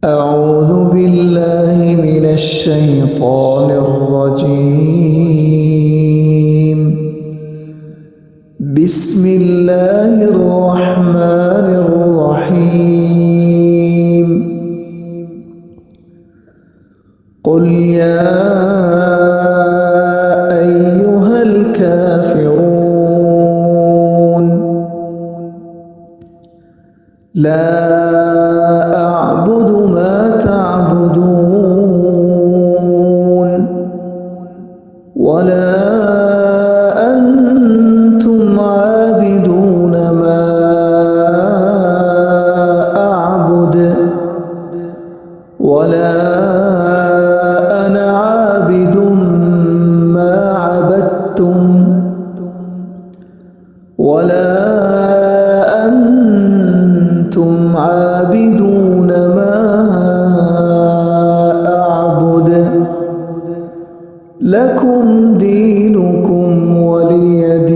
أعوذ بالله من الشيطان الرجيم. بسم الله الرحمن الرحيم. قل يا أيها الكافرون لا أعبد ما تعبدون ولا أنتم عابدون ما أعبد ولا أنا عابد ما عبدتم ولا أنتم عابدون ما أعبد. لكم دينكم ولي دين.